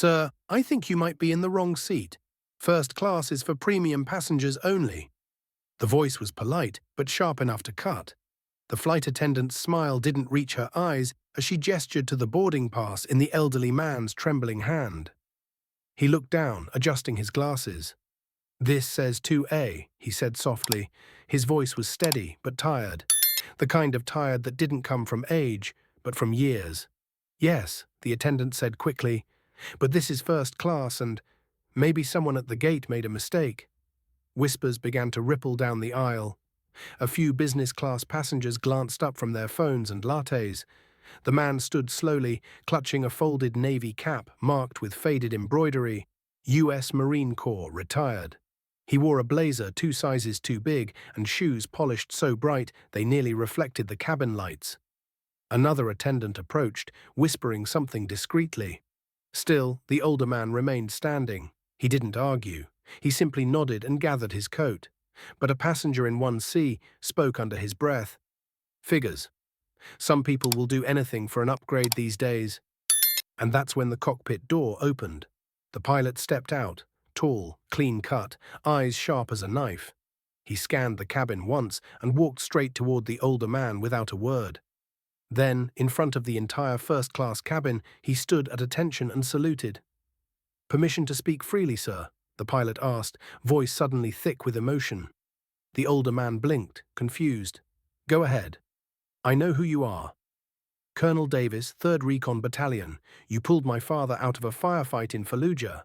Sir, I think you might be in the wrong seat. First class is for premium passengers only. The voice was polite, but sharp enough to cut. The flight attendant's smile didn't reach her eyes as she gestured to the boarding pass in the elderly man's trembling hand. He looked down, adjusting his glasses. "This says 2A, he said softly. His voice was steady, but tired. The kind of tired that didn't come from age, but from years. "Yes," the attendant said quickly, "but this is first class and maybe someone at the gate made a mistake." Whispers began to ripple down the aisle. A few business-class passengers glanced up from their phones and lattes. The man stood slowly, clutching a folded navy cap marked with faded embroidery, U.S. Marine Corps, retired. He wore a blazer 2 sizes too big and shoes polished so bright they nearly reflected the cabin lights. Another attendant approached, whispering something discreetly. Still, the older man remained standing. He didn't argue. He simply nodded and gathered his coat. But a passenger in 1C spoke under his breath. "Figures. Some people will do anything for an upgrade these days." And that's when the cockpit door opened. The pilot stepped out, tall, clean-cut, eyes sharp as a knife. He scanned the cabin once and walked straight toward the older man without a word. Then, in front of the entire first-class cabin, he stood at attention and saluted. "Permission to speak freely, sir?" the pilot asked, voice suddenly thick with emotion. The older man blinked, confused. "Go ahead. I know who you are. Colonel Davis, 3rd Recon Battalion. You pulled my father out of a firefight in Fallujah.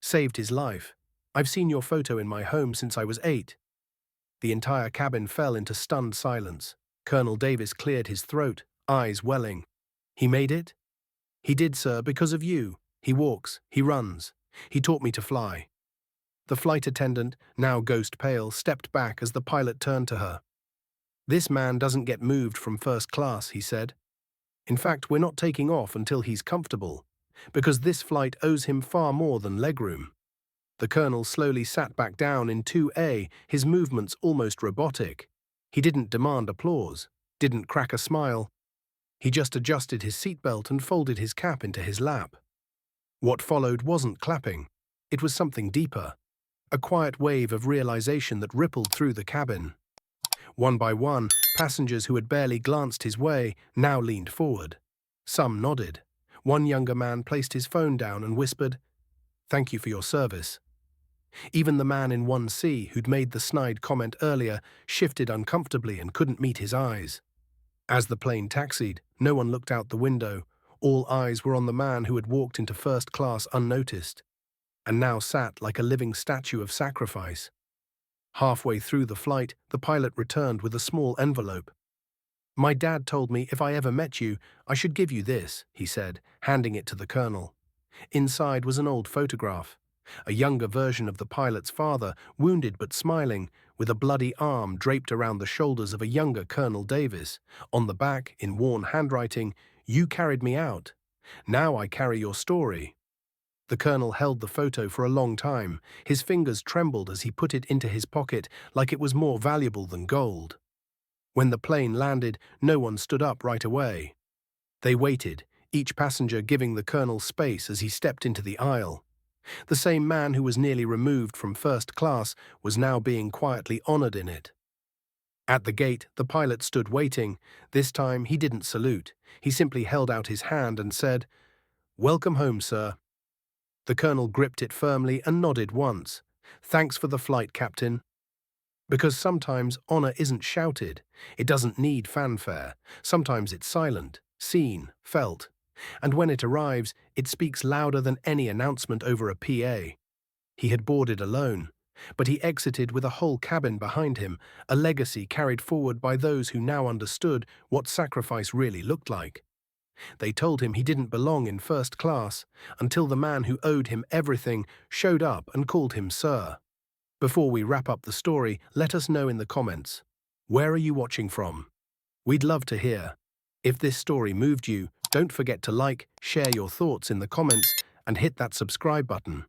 Saved his life. I've seen your photo in my home since I was 8. The entire cabin fell into stunned silence. Colonel Davis cleared his throat, eyes welling. "He made it?" "He did, sir, because of you. He walks, he runs. He taught me to fly." The flight attendant, now ghost-pale, stepped back as the pilot turned to her. "This man doesn't get moved from first class," he said. "In fact, we're not taking off until he's comfortable, because this flight owes him far more than legroom." The colonel slowly sat back down in 2A, his movements almost robotic. He didn't demand applause, didn't crack a smile. He just adjusted his seatbelt and folded his cap into his lap. What followed wasn't clapping. It was something deeper. A quiet wave of realization that rippled through the cabin. One by one, passengers who had barely glanced his way now leaned forward. Some nodded. One younger man placed his phone down and whispered, "Thank you for your service." Even the man in 1C, who'd made the snide comment earlier, shifted uncomfortably and couldn't meet his eyes. As the plane taxied, no one looked out the window. All eyes were on the man who had walked into first class unnoticed, and now sat like a living statue of sacrifice. Halfway through the flight, the pilot returned with a small envelope. "My dad told me if I ever met you, I should give you this," he said, handing it to the colonel. Inside was an old photograph. A younger version of the pilot's father, wounded but smiling, with a bloody arm draped around the shoulders of a younger Colonel Davis. On the back, in worn handwriting, "You carried me out. Now I carry your story." The colonel held the photo for a long time. His fingers trembled as he put it into his pocket like it was more valuable than gold. When the plane landed, no one stood up right away. They waited, each passenger giving the colonel space as he stepped into the aisle. The same man who was nearly removed from first class was now being quietly honored in it. At the gate, the pilot stood waiting. This time, he didn't salute. He simply held out his hand and said, "Welcome home, sir." The colonel gripped it firmly and nodded once. "Thanks for the flight, Captain." Because sometimes honor isn't shouted. It doesn't need fanfare. Sometimes it's silent, seen, felt. And when it arrives, it speaks louder than any announcement over a PA. He had boarded alone, but he exited with a whole cabin behind him, a legacy carried forward by those who now understood what sacrifice really looked like. They told him he didn't belong in first class until the man who owed him everything showed up and called him sir. Before we wrap up the story, let us know in the comments. Where are you watching from? We'd love to hear. If this story moved you, don't forget to like, share your thoughts in the comments, and hit that subscribe button.